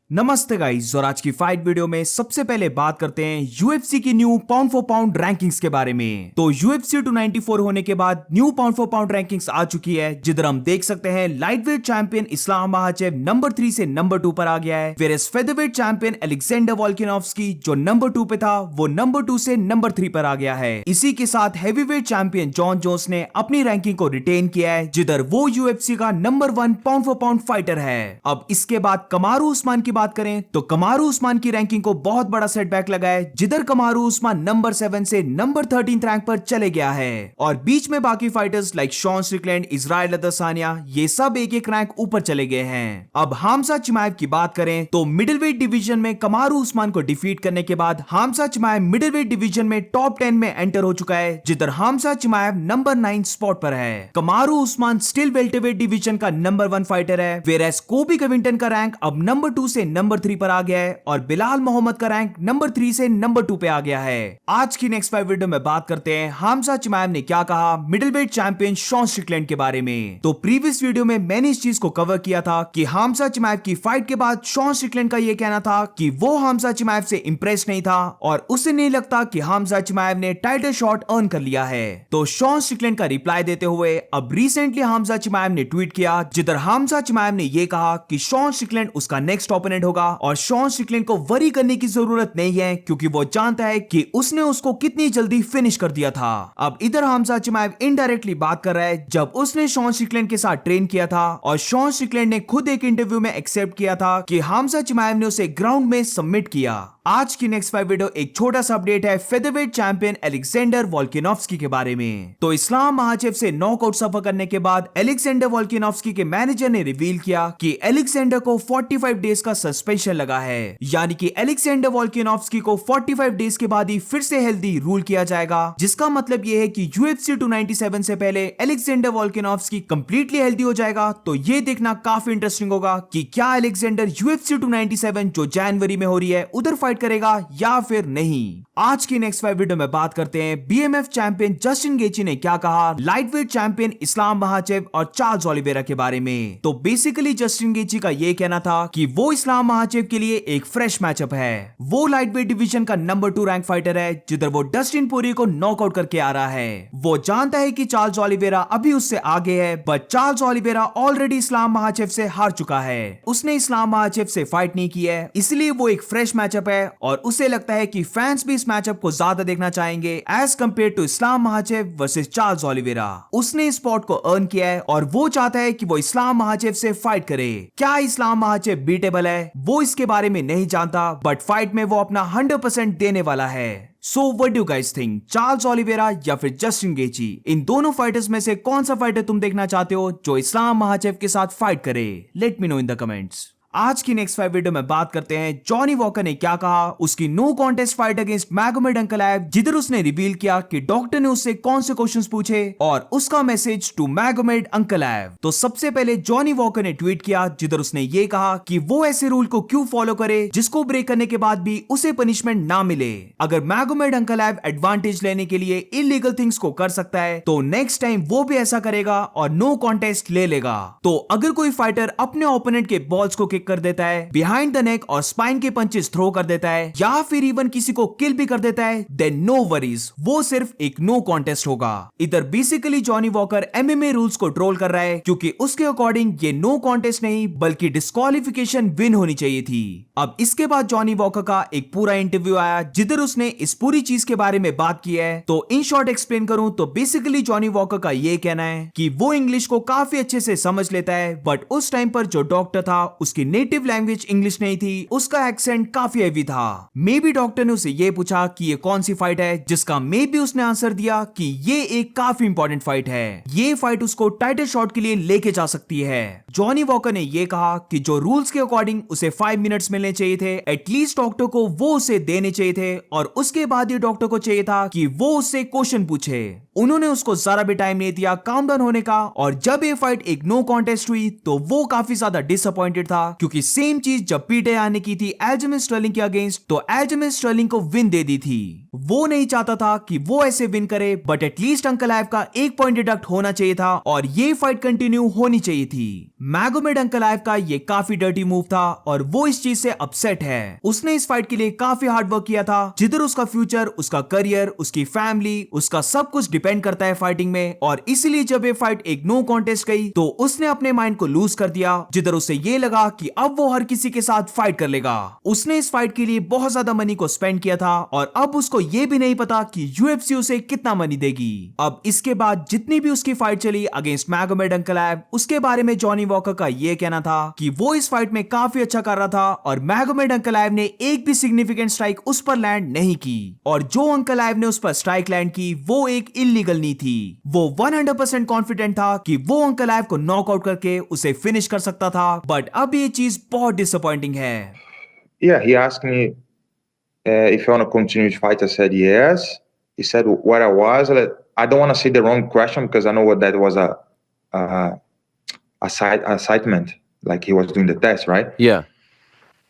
नमस्ते गाइस, और आज की फाइट वीडियो में सबसे पहले बात करते हैं यूएफसी की new pound for pound rankings के बारे में। तो यूएफसी 294 होने के बाद new pound for pound rankings आ चुकी है, जिधर हम देख सकते हैं lightweight champion Islam Makhachev number 3 से नंबर 2 पर आ गया है, whereas featherweight champion Alexander Volkanovski जो नंबर 2 पे था वो नंबर 2 से नंबर 3 पर आ गया है। इसी के साथ हैवीवेट चैंपियन जॉन जोन्स ने अपनी रैंकिंग को रिटेन किया है, जिधर वो यूएफसी का number 1 pound for pound fighter है। अब इसके बाद कमारू उस्मान की बात करें तो कमारू उस्मान की रैंकिंग को बहुत बड़ा सेटबैक लगा है, जिधर कमारू उस्मान नंबर 7 से नंबर 13 रैंक पर चले गया है। और बीच में बाकी fighters like Sean Strickland, Israel Adesanya ये सब एक एक रैंक ऊपर चले गए हैं। अब हामजा चिमाएव की बात करें तो मिडिलवेट डिवीजन में कमारू उस्मान को डिफीट करने के बाद हामजा चिमाएव मिडिलवेट डिवीजन में टॉप 10 में एंटर हो चुका है, जिधर हामजा चिमाएव नंबर 9 स्पॉट पर है। कमारू उस्मान स्टिल वेल्टरवेट डिवीजन का नंबर 1 फाइटर है, वेयरएज कोबी कविंटन का रैंक अब नंबर 2 से नंबर 3 पर आ गया है और बिलाल मोहम्मद का रैंक नंबर 3 से नंबर 2 पे आ गया है। आज की नेक्स्ट फाइट वीडियो में बात करते हैं हामजा चिमाएव ने क्या कहा मिडिलवेट चैंपियन शॉन स्ट्रिकलैंड के बारे में। तो प्रीवियस वीडियो में मैंने इस चीज को कवर किया था कि हामजा चिमाएव की फाइट के बाद शॉन स्ट्रिकलैंड का यह कहना था कि वो हामजा चिमाएव से इंप्रेस नहीं था और उसे नहीं लगता कि हामजा चिमाएव ने टाइटल शॉट अर्न कर लिया है। तो शॉन स्ट्रिकलैंड का रिप्लाई देते हुए अब रिसेंटली हामजा चिमाएव ने ट्वीट किया, जिधर हामजा चिमाएव ने यह कहा कि शॉन स्ट्रिकलैंड उसका नेक्स्ट ओपोनेंट होगा और शॉन स्ट्रिकलैंड को वरी करने की जरूरत नहीं है, क्योंकि वो जानता है कि उसने उसको कितनी जल्दी फिनिश कर दिया था। अब इधर हामजा चिमाएव इनडायरेक्टली बात कर रहा है जब उसने शॉन स्ट्रिकलैंड के साथ ट्रेन किया था और शॉन स्ट्रिकलैंड ने खुद एक इंटरव्यू में एक्सेप्ट किया था कि हामजा चिमाएव ने उसे ग्राउंड में सबमिट किया। आज की नेक्स्ट फाइट वीडियो एक छोटा सा अपडेट है फेदरवेट चैंपियन अलेक्जेंडर वोल्कानोव्स्की के बारे में। तो इस्लाम महाचेव से नॉकआउट सफर करने के बाद अलेक्जेंडर वोल्कानोव्स्की के मैनेजर ने रिवील किया कि अलेक्जेंडर को 45 डेज का सस्पेंशन लगा है, यानी कि अलेक्जेंडर वोल्कानोव्स्की को 45 डेज के बाद ही फिर से हेल्दी रूल किया जाएगा, जिसका मतलब यह है कि यूएफसी 297 से पहले अलेक्जेंडर वोल्कानोव्स्की कंप्लीटली हेल्दी हो जाएगा। तो ये देखना काफी इंटरेस्टिंग होगा कि क्या अलेक्जेंडर यूएफसी 297 जो जनवरी में हो रही है उधर फाइट करेगा या फिर नहीं। आज की नेक्स्ट फाइट वीडियो में बात करते हैं बीएमएफ चैंपियन जस्टिन गेची ने क्या कहा लाइटवेट चैंपियन इस्लाम महाचेव और चार्ल्स ओलिवेरा के बारे में। तो बेसिकली जस्टिन गेची का यह कहना था कि वो इस्लाम महाचेव के लिए एक फ्रेश मैचअप है। वो लाइटवेट डिवीजन का नंबर 2 रैंक फाइटर है, जिधर वो डस्टिन पोरिये को नॉकआउट करके आ रहा है। वो जानता है कि चार्ल्स ओलिवेरा अभी उससे आगे है, बट चार्ल्स ओलिवेरा ऑलरेडी इस्लाम महाचेव से हार चुका है। उसने इस्लाम महाचेव से फाइट नहीं की है, इसलिए वो एक फ्रेश मैचअप है और उसे लगता है कि फैंस भी इस मैचअप को ज्यादा देखना चाहेंगे as compare to Islam Makhachev versus Charles Oliveira. उसने इस स्पॉट को अर्न किया है और वो चाहता है कि वो इस्लाम महाचेव से फाइट करे। क्या इस्लाम महाचेव बीटेबल है वो इसके बारे में नहीं जानता, बट फाइट में वो अपना 100% देने वाला है। So what do guys think, Charles Oliveira या फिर जस्टिन गेची, इन दोनों फाइटर्स में से कौन सा फाइटर तुम देखना चाहते हो जो इस्लाम महाचेव के साथ फाइट करे? Let me know in the comments. आज की नेक्स्ट फाइट वीडियो में बात करते हैं जॉनी वॉकर ने क्या कहा उसकी no contest fight against Magomed Ankalaev, जिधर उसने रिवील किया कि डॉक्टर ने उससे कौन से क्वेश्चंस पूछे और उसका मैसेज टू मैगोमेड अंकलाएव। तो सबसे पहले जॉनी वॉकर ने ट्वीट किया, जिधर उसने ये कहा कि वो ऐसे रूल को क्यों फॉलो करे जिसको ब्रेक करने के बाद भी उसे पनिशमेंट ना मिले। अगर मैगोमेड अंकलाएव एडवांटेज लेने के लिए इलीगल थिंग्स को कर सकता है तो नेक्स्ट टाइम वो भी ऐसा करेगा और नो कॉन्टेस्ट ले लेगा। तो अगर कोई फाइटर अपने ओपोनेंट के बॉल्स को किक कर देता है, बिहाइंड द नेक और स्पाइन के पंचेस थ्रो कर देता है या फिर इवन किसी को किल भी कर देता है, देन नो वरीज, वो सिर्फ एक नो कॉन्टेस्ट होगा। इधर basically Johnny walker MMA rules को ट्रोल कर रहा है, क्योंकि उसके अकॉर्डिंग ये नो कॉन्टेस्ट नहीं बल्कि डिस्क्वालिफिकेशन विन होनी चाहिए थी। अब इसके बाद जॉनी वॉकर का एक पूरा इंटरव्यू आया, जिधर उसने इस पूरी चीज के बारे में बात की है। तो इन शॉर्ट एक्सप्लेन करूं तो बेसिकली जॉनी वॉकर का ये कहना है कि वो इंग्लिश को काफी अच्छे से समझ लेता है, बट उस टाइम पर जो डॉक्टर था उसकी नेटिव लैंग्वेज इंग्लिश नहीं थी, उसका एक्सेंट काफी हेवी था। मे बी डॉक्टर ने उसे ये पूछा कि ये कौन सी फाइट है, जिसका मे बी उसने आंसर दिया कि ये एक काफी इंपॉर्टेंट फाइट है, ये फाइट उसको टाइटल शॉट के लिए लेके जा सकती है। जॉनी वॉकर ने ये कहा कि जो रूल्स के अकॉर्डिंग उसे 5 मिनट्स मिलने चाहिए थे, एटलीस्ट डॉक्टर को वो उसे देने चाहिए थे और उसके बाद ही डॉक्टर को चाहिए था कि वो उससे क्वेश्चन पूछे। उन्होंने उसको जरा भी टाइम नहीं दिया काम डाउन होने का, और जब ये फाइट एक नो कॉन्टेस्ट हुई तो वो काफी ज्यादा डिसअपॉइंटेड था, क्योंकि सेम चीज जब पीटे आने की थी एल्जिमेन स्टर्लिंग के अगेंस्ट तो एल्जिमेन स्टर्लिंग को विन दे दी थी। वो नहीं चाहता था कि वो ऐसे विन करे, बट एटलीस्ट अंकलाएव का एक पॉइंट डिडक्ट होना चाहिए था और ये फाइट कंटिन्यू होनी चाहिए थी। मैगोमेड अंकलाएव का ये काफी डर्टी मूव था और वो इस चीज से अपसेट है। उसने इस फाइट के लिए काफी हार्ड वर्क किया था, जिधर उसका फ्यूचर, उसका करियर, उसकी फैमिली, उसका सब कुछ डिपेंड करता है फाइटिंग में, और इसीलिए जब ये फाइट एक नो कॉन्टेस्ट गई तो उसने अपने माइंड को लूज कर दिया, जिधर उसे ये लगा कि अब वो हर किसी के साथ फाइट कर लेगा। उसने इस फाइट के लिए बहुत ज्यादा मनी को स्पेंड किया था और अब उसको ये भी नहीं पता कि यूएफसी उसे कितना मनी देगी। अब इसके बाद जितनी भी उसकी फाइट चली अगेंस्ट मैगोमेड अंकलाएव, उसके बारे में जॉनी वॉकर का ये कहना था कि वो इस फाइट में काफी अच्छा कर रहा था और मैगोमेड अंकलाएव ने एक भी सिग्निफिकेंट स्ट्राइक उस पर लैंड नहीं की, और जो अंकलाएव ने उस पर स्ट्राइक लैंड की वो एक इल्लीगल नहीं थी। वो 100% कॉन्फिडेंट था कि वो अंकलाएव को नॉकआउट करके उसे फिनिश कर सकता था, बट अब ये चीज बहुत डिसअपॉइंटिंग है। Yeah, he asked me if I want to continue to fight. I said yes. He said where I was. I don't want to say the wrong question because I know what that was assignment, like he was doing the test, right? Yeah.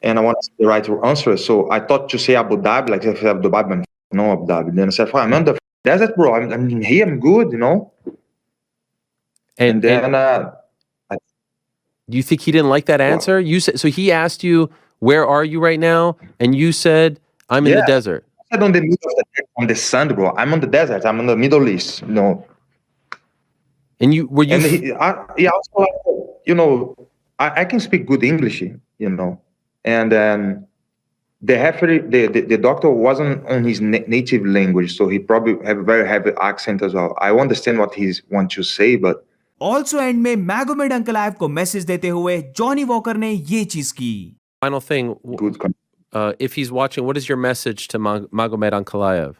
And I want to say the right answer. So I thought to say Abu Dhabi, like if Abu Dhabi, no Abu Dhabi. Then I said, I'm on the desert, bro. I'm here. I'm good, you know. And then do you think he didn't like that answer? You said so. He asked you, "Where are you right now?" And you said, "I'm in the desert." I said on the middle of the, on the sand, bro. I'm on the desert. I'm in the Middle East, you know. And you were you? And he also, you know, I can speak good English, you know. And then the doctor wasn't on his native language, so he probably have a very heavy accent as well. I understand what he wants to say, but also and में Magomed Ankalaev को message देते हुए Johnny walker ने ये चीज की। Final thing, if he's watching, what is your message to Magomed Ankalaev?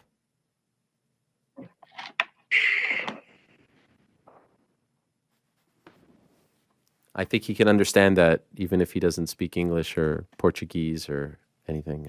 I think he can understand that even if he doesn't speak English or Portuguese or anything.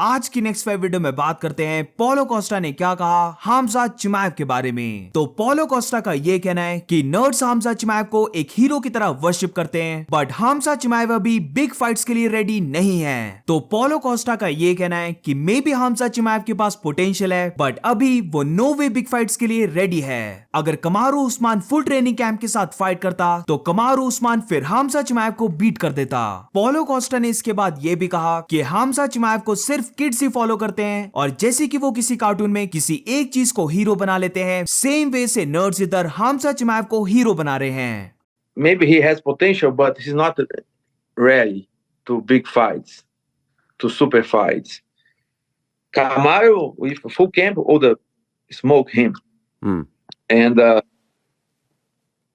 आज की next 5 video में बात करते हैं पोलो कोस्टा ने क्या कहा हामजा चिमाएव के बारे में। तो पोलो कोस्टा का ये कहना है कि नर्ड्स हामजा चिमाएव को एक हीरो की तरह वर्शिप करते हैं, बट हामजा चिमाएव अभी बिग फाइट्स के लिए रेडी नहीं है। तो पोलो कोस्टा का ये कहना है कि मे बी हामजा चिमाएव के पास पोटेंशियल है, बट अभी वो नो वे बिग फाइट्स के लिए रेडी है। अगर कमारू उस्मान फुल ट्रेनिंग कैंप के साथ फाइट करता तो कमारू उस्मान फिर हामजा चिमाएव को बीट कर देता। पोलो कोस्टा ने इसके बाद ये भी कहा कि हामजा चिमाएव को सिर्फ किड्स ही फॉलो करते हैं, और जैसे कि वो किसी कार्टून में किसी एक चीज को हीरो बना लेते हैं, सेम वे से नर्ड्स इधर हामजा चिमाएव को हीरो बना रहे हैं। Maybe he has potential, but he's not ready to big fights, to super fights. Kamaru with full camp, all the smoke him, and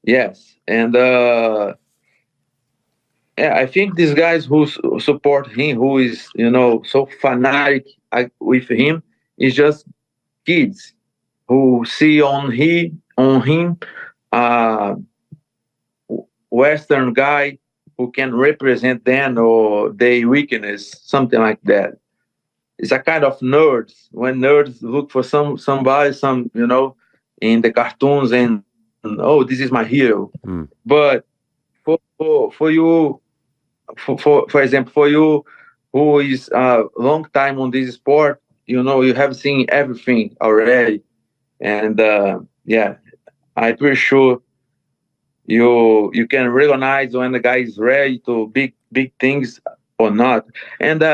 yes, and yeah, I think these guys who support him, who is, you know, so fanatic with him, is just kids who see on him Western guy who can represent them or their weakness, something like that. It's a kind of nerds. When nerds look for somebody, you know, in the cartoons, and oh, this is my hero. But for you. For example, for you who is a long time on this sport, you know, you have seen everything already, and yeah, I'm pretty sure you can recognize when the guy is ready to big things or not. And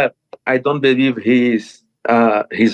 I don't believe he's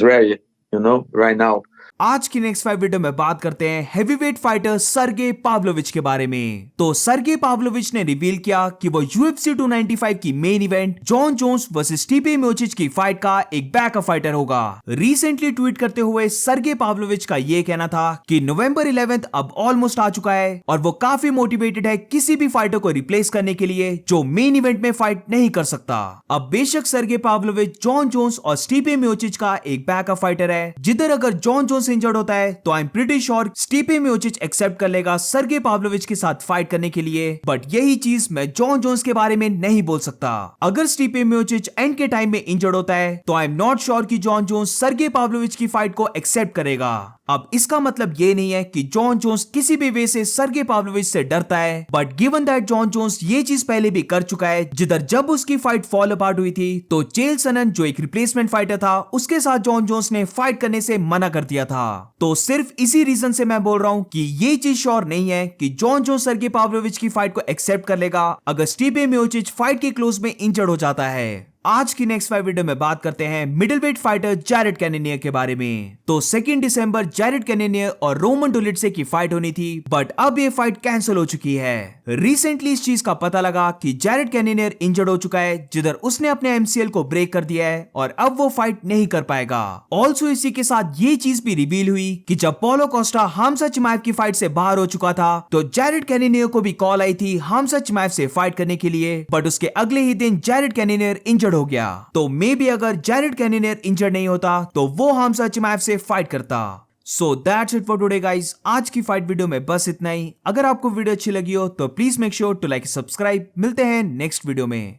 ready, you know, right now. आज की next 5 video में बात करते हैं heavyweight fighter सर्गे Pavlovich के बारे में। तो सर्गे पाव्लोविच ने रिवील किया कि वो UFC 295 की main event Jon Jones versus Stipe Miocic की फाइट का एक बैकअप फाइटर होगा। रिसेंटली ट्वीट करते हुए सर्गे पाव्लोविच का ये कहना था कि नवंबर 11 अब ऑलमोस्ट आ चुका है और वो काफी मोटिवेटेड है किसी भी फाइटर को रिप्लेस करने के लिए जो मेन इवेंट में फाइट नहीं कर सकता। अब बेशक सर्गे पाव्लोविच जॉन जोन्स और स्टिपे मियोचिच का एक बैकअप फाइटर है, जिधर अगर जॉन जोन्स जोन्स इंजर्ड होता है तो I am pretty sure Stipe Miocic accept कर लेगा सर्गे पाव्लोविच के साथ फाइट करने के लिए, बट यही चीज मैं जॉन जोन्स के बारे में नहीं बोल सकता। अगर स्टिपे मियोचिच एंड के टाइम में इंजर्ड होता है तो आई एम नॉट श्योर कि जॉन जोन्स सर्गे पाव्लोविच की फाइट को एक्सेप्ट करेगा। अब इसका मतलब ये नहीं है कि जॉन जोन्स किसी भी वे से सर्गे पाव्लोविच से डरता है, but given that Jon Jones ये चीज पहले भी कर चुका है, जिधर जब उसकी फाइट फॉल अपार्ट हुई थी तो चेल सनन जो एक रिप्लेसमेंट फाइटर था उसके साथ जॉन जोन्स ने फाइट करने से मना कर दिया था। तो सिर्फ इसी रीजन से मैं बोल रहा हूं कि ये चीज श्योर नहीं है कि जॉन जोन्स सर्गे पाव्लोविच की फाइट को एक्सेप्ट कर लेगा अगर स्टिपे मियोचिच फाइट के क्लोज में इंजर्ड हो जाता है। आज की नेक्स्ट 5 वीडियो में बात करते हैं मिडिलवेट फाइटर जैरेड कैनेनियर के बारे में। तो 2 दिसंबर जैरेड कैनेनियर और रोमन डोलिट्जे की फाइट होनी थी, बट अब ये फाइट कैंसिल हो चुकी है। रिसेंटली इस चीज का पता लगा कि जैरेड कैनेनियर इंजर्ड हो चुका है, जिधर उसने अपने एमसीएल को ब्रेक कर दिया है और अब वो फाइट नहीं कर पाएगा। ऑल्सो इसी के साथ ये चीज भी रिवील हुई कि जब पॉलो कोस्टा हामजा चिमाएव की फाइट से बाहर हो चुका था तो जैरेड कैनेनियर को भी कॉल आई थी हामजा चिमाएव से फाइट करने के लिए, बट उसके अगले ही दिन जैरेड कैनेनियर इंजर्ड हो गया। तो मे बी अगर जैरेड कैनेनियर इंजर्ड नहीं होता तो वो हामजा चिमाएव से फाइट करता। So that's it for today guys. आज की फाइट वीडियो में बस इतना ही। अगर आपको वीडियो अच्छी लगी हो तो please make sure to like subscribe. मिलते हैं नेक्स्ट वीडियो में।